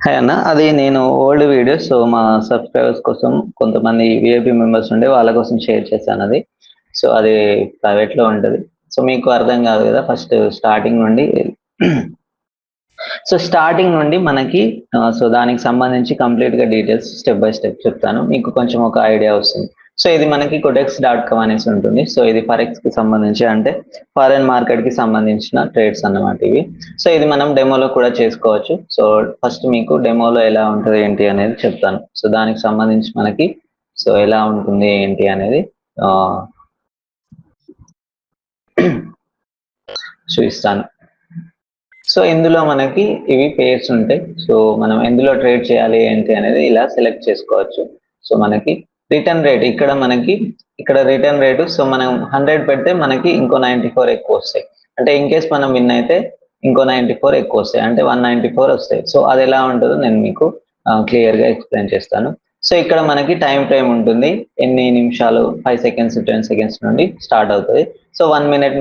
Hi అన్న. అది నేను ఓల్డ్ వీడియో. సో, మా సబ్‌స్క్రైబర్స్ కోసం కొంతమంది వీఐపీ మెంబర్స్ ఉండే వాళ్ళ కోసం షేర్ చేశానది. సో, అది ప్రైవేట్‌లో ఉంటది. సో, మీకు అర్థం కాదు కదా! ఫస్ట్ స్టార్టింగ్ నుండి సో, స్టార్టింగ్ నుండి మనకి సో, దానికి సంబంధించి కంప్లీట్‌గా డీటెయిల్స్ స్టెప్ బై స్టెప్ చెప్తాను. మీకు కొంచెం ఒక ఐడియా వస్తుంది. సో, ఇది మనకి కోడెక్స్.కామ్ అనేసి ఉంటుంది. సో, ఇది ఫారెక్స్‌కి సంబంధించి అంటే ఫారెన్ మార్కెట్‌కి సంబంధించిన ట్రేడ్స్ అన్నమాట ఇవి. సో, ఇది మనం డెమోలో కూడా చేసుకోవచ్చు. సో, ఫస్ట్ మీకు డెమోలో ఎలా ఉంటది ఏంటి అనేది చెప్తాను. సో, దానికి సంబంధించి మనకి సో, ఎలా ఉంటుంది ఏంటి అనేది ఆహ్, చూపిస్తాను. సో, ఇందులో మనకి ఇవి పెయిర్స్ ఉంటాయి. సో, మనం ఎందులో ట్రేడ్ చేయాలి ఏంటి అనేది ఇలా సెలెక్ట్ చేసుకోవచ్చు. సో, మనకి రిటర్న్ రేట్ ఇక్కడ రిటర్న్ రేటు సో, మనం 100 పెడితే మనకి ఇంకో 94 ఎక్కువొస్తాయి. అంటే ఇన్ కేస్ మనం విన్ అయితే ఇంకో 94 ఎక్కువొస్తాయి. అంటే 194 వస్తాయి. సో, అదెలా ఉంటదో నేను మీకు క్లియర్‌గా ఎక్స్‌ప్లెయిన్ చేస్తాను. సో, ఇక్కడ మనకి టైమ్ ఫ్రేమ్ ఉంటుంది. ఎన్ని నిమిషాలు 5 సెకండ్స్, 10 సెకండ్స్ నుండి స్టార్ట్ అవుతది. సో, 1 మినిట్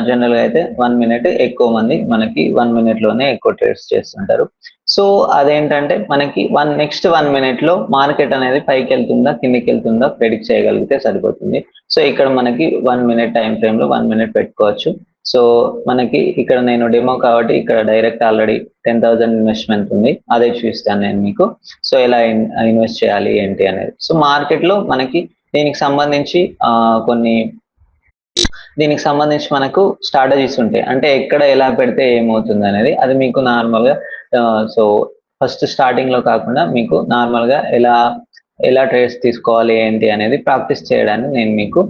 జనరల్‌గా అయితే 1 మినిట్ ఎక్కువ మంది మనకి 1 మినిట్‌లోనే ఎక్కువ ట్రేడ్స్ చేస్తుంటారు. సో, అదేంటంటే మనకి నెక్స్ట్ 1 మినిట్‌లో మార్కెట్ అనేది పైకెళ్తుందా, కిందకెళ్తుందా ప్రెడిక్ట్ చేయగలిగితే సరిపోతుంది. సో, ఇక్కడ మనకి 1 మినిట్ టైమ్ ఫ్రేమ్‌లో 1 మినిట్ పెట్టుకోవచ్చు. సో, మనకి ఇక్కడ నేను డెమో కాబట్టి ఇక్కడ డైరెక్ట్ ఆల్రెడీ 10,000 ఇన్వెస్ట్‌మెంట్ ఉంది. అదే చూపిస్తాను నేను మీకు. సో, ఎలా ఇన్వెస్ట్ చేయాలి ఏంటి అనేది. సో, మార్కెట్‌లో మనకి దీనికి సంబంధించి దీనికి సంబంధించి మనకు స్ట్రాటజీస్ ఉంటాయి. అంటే ఎక్కడ ఎలా పెడితే ఏమవుతుందనేది. అది మీకు నార్మల్‌గా సో, ఫస్ట్ స్టార్టింగ్‌లో కాకుండా మీకు నార్మల్‌గా ఎలా ట్రేడ్స్ తీసుకోవాలి ఏంటి అనేది ప్రాక్టీస్ చేయడానికి నేను మీకు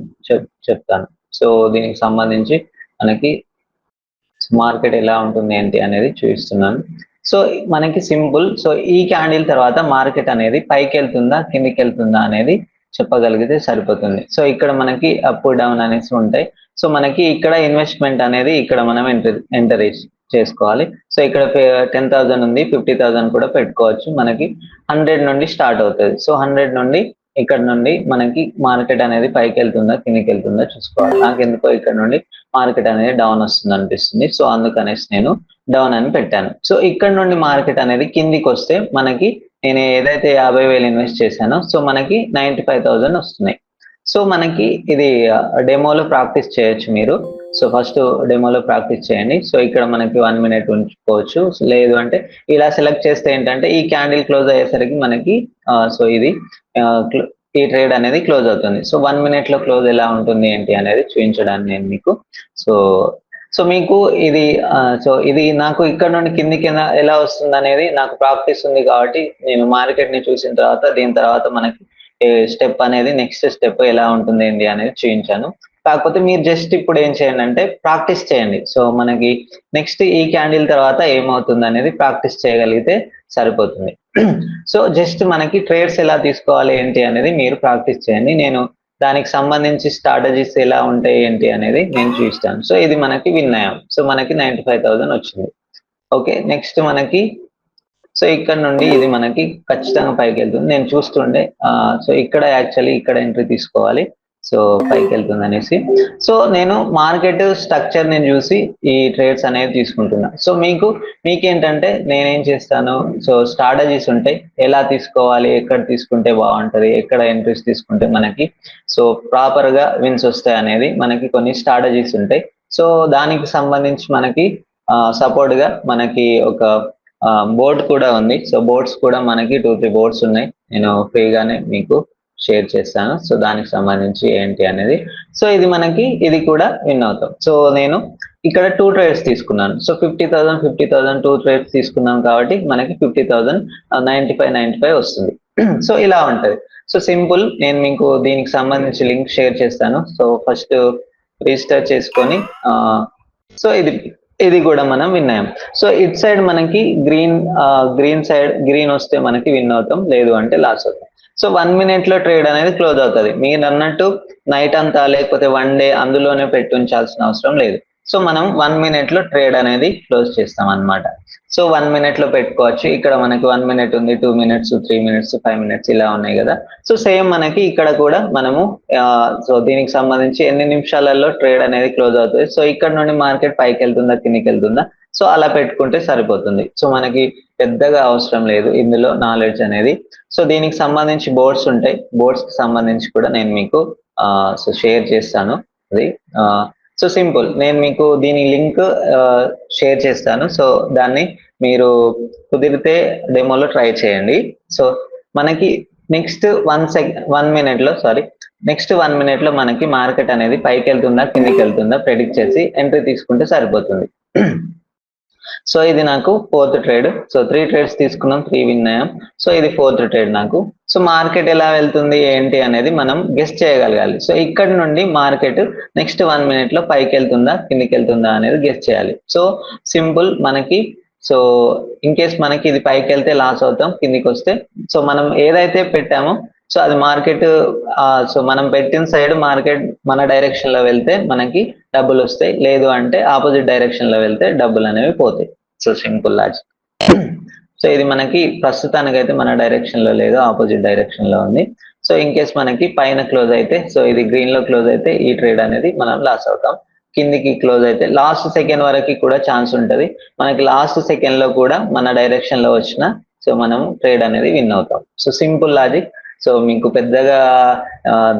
చెప్తాను. సో, దీనికి సంబంధించి మనకి మార్కెట్ ఎలా ఉంటుంది ఏంటి అనేది చూపిస్తున్నాను. సో, మనకి సింపుల్. సో, ఈ క్యాండిల్ తర్వాత మార్కెట్ అనేది పైకెళ్తుందా, కిందకెళ్తుందా అనేది చెప్పగలిగితే సరిపోతుంది. సో, ఇక్కడ మనకి అప్, డౌన్ అనేసి ఉంటాయి. సో, మనకి ఇక్కడ ఇన్వెస్ట్‌మెంట్ అనేది ఇక్కడ మనం ఎంటర్ చేసుకోవాలి. సో, ఇక్కడ 10,000 ఉంది. 50,000 కూడా పెట్టుకోవచ్చు. మనకి 100 నుండి స్టార్ట్ అవుతది. సో, 100 నుండి ఇక్కడ నుండి మనకి మార్కెట్ అనేది పైకెళ్తుందా, కిందకెళ్తుందా చూసుకోవాలి. నాకెందుకో ఇక్కడ నుండి మార్కెట్ అనేది డౌన్ వస్తుంది అనిపిస్తుంది. సో, అందుకనేసి నేను డౌన్ అని పెట్టాను. సో, ఇక్కడ నుండి మార్కెట్ అనేది కిందికొస్తే మనకి నేను ఏదైతే 50,000 ఇన్వెస్ట్ చేశానో సో, మనకి 95,000 వస్తున్నాయి. సో, మనకి ఇది డెమోలో ప్రాక్టీస్ చేయొచ్చు మీరు. సో, ఫస్ట్ డెమోలో ప్రాక్టీస్ చేయండి. సో, ఇక్కడ మనకి 1 మినిట్ ఉంచుకోవచ్చు. లేదు అంటే ఇలా సెలెక్ట్ చేస్తే ఏంటంటే ఈ క్యాండిల్ క్లోజ్ అయ్యేసరికి మనకి సో, ఇది ఈ ట్రేడ్ అనేది క్లోజ్ అవుతుంది. సో, 1 మినిట్‌లో క్లోజ్ ఎలా ఉంటుంది ఏంటి అనేది చూపించడానికి నేను మీకు సో, సో, మీకు ఇది ఇది నాకు ఇక్కడ నుండి కిందకి ఎలా వస్తుందనేది నాకు ప్రాక్టీస్ ఉంది కాబట్టి నేను మార్కెట్‌ని చూసిన తర్వాత దీని తర్వాత మనకి స్టెప్ అనేది నెక్స్ట్ స్టెప్ ఎలా ఉంటుంది ఏంటి అనేది చూపించాను. కాకపోతే మీరు జస్ట్ ఇప్పుడు ఏం చేయండి అంటే ప్రాక్టీస్ చేయండి. సో, మనకి నెక్స్ట్ ఈ క్యాండిల్ తర్వాత ఏమవుతుందనేది ప్రాక్టీస్ చేయగలిగితే సరిపోతుంది. సో, జస్ట్ మనకి ట్రేడ్స్ ఎలా తీసుకోవాలి ఏంటి అనేది మీరు ప్రాక్టీస్ చేయండి. నేను దానికి సంబంధించి స్ట్రాటజీస్ ఎలా ఉంటాయి ఏంటి అనేది నేను చూపిస్తాను. సో, ఇది మనకి విన్ అయ్యాం. సో, మనకి 95,000 వచ్చింది. ఓకే. నెక్స్ట్ మనకి సో, ఇక్కడ నుండి ఇది మనకి ఖచ్చితంగా పైకెళ్తుంది. నేను చూస్తుండే సో, ఇక్కడ ఇక్కడ ఎంట్రీ తీసుకోవాలి. సో, పైకెళ్తుందనేసి. సో, నేను మార్కెట్ స్ట్రక్చర్‌ని చూసి ఈ ట్రేడ్స్ అనేవి తీసుకుంటున్నా. సో, మీకేంటంటే నేనేం చేస్తాను సో, స్ట్రాటజీస్ ఉంటాయి. ఎలా తీసుకోవాలి, ఎక్కడ తీసుకుంటే బాగుంటది, ఎక్కడ ఎంట్రీస్ తీసుకుంటే మనకి సో, ప్రాపర్‌గా విన్స్ వస్తాయనేది మనకి కొన్ని స్ట్రాటజీస్ ఉంటాయి. సో, దానికి సంబంధించి మనకి సపోర్ట్‌గా మనకి ఒక బోర్డ్ కూడా ఉంది. సో, బోర్డ్స్ కూడా మనకి 2, 3 బోర్డ్స్ ఉన్నాయి. నేను ఫ్రీగానే మీకు షేర్ చేస్తాను. సో, దానికి సంబంధించి ఏంటి అనేది. సో, ఇది కూడా విన్ అవుతాం. సో, నేను ఇక్కడ 2 ట్రేడ్స్ తీసుకున్నాను. సో, 50,000, 50,000 2 ట్రేడ్స్ తీసుకున్నాం కాబట్టి మనకి 50,000 95 వస్తుంది. సో, ఇలా ఉంటది. So, simple. నేను మీకు దీనికి సంబంధించి లింక్ షేర్ చేస్తాను. సో, ఫస్ట్ రిజిస్టర్ చేసుకొని సో, ఇది కూడా మనం విన్ అయ్యాం. సో, ఇటు సైడ్ మనకి గ్రీన్ వస్తే మనకి విన్ అవుతాం. లేదు అంటే లాస్ అవుతాం. సో, 1 మినిట్‌లో ట్రేడ్ అనేది క్లోజ్ అవుతది. మీరన్నట్టు నైట్ అంతా లేకపోతే 1 డే అందులోనే పెట్టి ఉంచాల్సిన అవసరం లేదు. సో, మనం 1 మినిట్‌లో ట్రేడ్ అనేది క్లోజ్ చేస్తామన్నమాట. సో, 1 మినిట్‌లో పెట్టుకోవచ్చు. ఇక్కడ మనకి 1 మినిట్ ఉంది, 2 మినిట్స్, 3 మినిట్స్, 5 మినిట్స్ ఇలా ఉన్నాయి కదా! సో, సేమ్ మనకి ఇక్కడ కూడా మనము సో, దీనికి సంబంధించి ఎన్ని నిమిషాలలో ట్రేడ్ అనేది క్లోజ్ అవుతది. సో, ఇక్కడ నుండి మార్కెట్ పైకెళ్తుందా, కిందకెళ్తుందా. సో అలా పెట్టుకుంటే సరిపోతుంది. సో మనకి పెద్దగా అవసరం లేదు ఇందులో నాలెడ్జ్ అనేది. సో దీనికి సంబంధించి బోర్డ్స్ ఉంటాయి. బోర్డ్స్ కి సంబంధించి కూడా నేను మీకు సో షేర్ చేస్తాను. అది సో సింపుల్. నేను మీకు దీని లింక్ షేర్ చేస్తాను. సో దాన్ని మీరు కుదిరితే డెమోలో ట్రై చేయండి. సో మనకి నెక్స్ట్ 1 minute లో మనకి మార్కెట్ అనేది పైకి వెళ్తుందా కిందికి వెళ్తుందా ప్రెడిక్ట్ చేసి ఎంట్రీ తీసుకుంటే సరిపోతుంది. సో ఇది నాకు 4th ట్రేడ్. సో 3 ట్రేడ్స్ తీసుకున్నాం, 3 విన్ అయ్యాం. సో ఇది 4th ట్రేడ్ నాకు. సో మార్కెట్ ఎలా వెళ్తుంది ఏంటి అనేది మనం గెస్ చేయగలగాలి. సో ఇక్కడ నుండి మార్కెట్ నెక్స్ట్ 1 minute లో పైకి వెళ్తుందా కిందికి వెళ్తుందా అనేది గెస్ చేయాలి. సో సింపుల్ మనకి. సో ఇన్ కేస్ మనకి ఇది పైకి వెళ్తే లాస్ అవుతాం, కిందికి వస్తే సో మనం ఏదైతే పెట్టామో సో అది మార్కెట్ సో మనం పెట్టిన సైడ్ మార్కెట్ మన డైరెక్షన్ లో వెళ్తే మనకి డబ్బులు వస్తాయి, లేదు అంటే ఆపోజిట్ డైరెక్షన్ లో వెళ్తే డబ్బులు అనేవి పోతాయి. So simple logic. సో ఇది మనకి ప్రస్తుతానికి అయితే మన డైరెక్షన్ లో లేదు, ఆపోజిట్ డైరెక్షన్ లో ఉంది. సో ఇన్ కేస్ మనకి పైన క్లోజ్ అయితే సో ఇది గ్రీన్ లో క్లోజ్ అయితే ఈ ట్రేడ్ అనేది మనం లాస్ అవుతాం. కిందికి క్లోజ్ అయితే లాస్ట్ సెకండ్ వరకు కూడా ఛాన్స్ ఉంటది. మనకి లాస్ట్ సెకండ్ లో కూడా మన డైరెక్షన్ లో వచ్చిన సో మనం ట్రేడ్ అనేది విన్ అవుతాం. So simple logic. సో మీకు పెద్దగా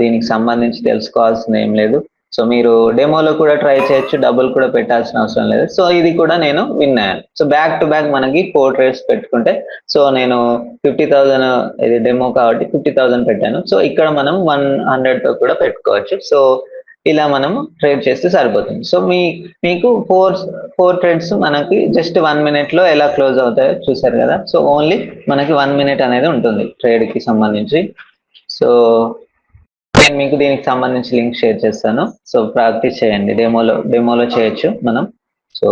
దీనికి సంబంధించి తెలుసుకోవాల్సింది ఏం లేదు. సో మీరు డెమోలో కూడా ట్రై చేయొచ్చు, డబ్బులు కూడా పెట్టాల్సిన అవసరం లేదు. సో ఇది కూడా నేను విన్ అయ్యాను. సో బ్యాక్ టు బ్యాక్ మనకి 4 ట్రేడ్స్ పెట్టుకుంటే సో నేను 50,000 ఇది డెమో కాబట్టి 50,000 పెట్టాను. సో ఇక్కడ మనం 100 తో కూడా పెట్టుకోవచ్చు. సో ఇలా మనము ట్రేడ్ చేస్తే సరిపోతుంది. సో మీకు 4 ట్రేడ్స్ మనకి జస్ట్ 1 minute లో ఎలా క్లోజ్ అవుతాయో చూసారు కదా. సో ఓన్లీ మనకి 1 minute అనేది ఉంటుంది ట్రేడ్ కి సంబంధించి. సో నేను మీకు దీనికి సంబంధించి లింక్ షేర్ చేస్తాను. సో ప్రాక్టీస్ చేయండి, డెమోలో చేయొచ్చు మనం. సో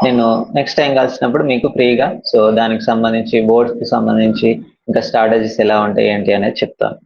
నేను నెక్స్ట్ టైం కలిసినప్పుడు మీకు ఫ్రీగా సో దానికి సంబంధించి బోర్డ్స్ కి సంబంధించి ఇంకా స్ట్రాటజీస్ ఎలా ఉంటాయి ఏంటి అనేది చెప్తాను.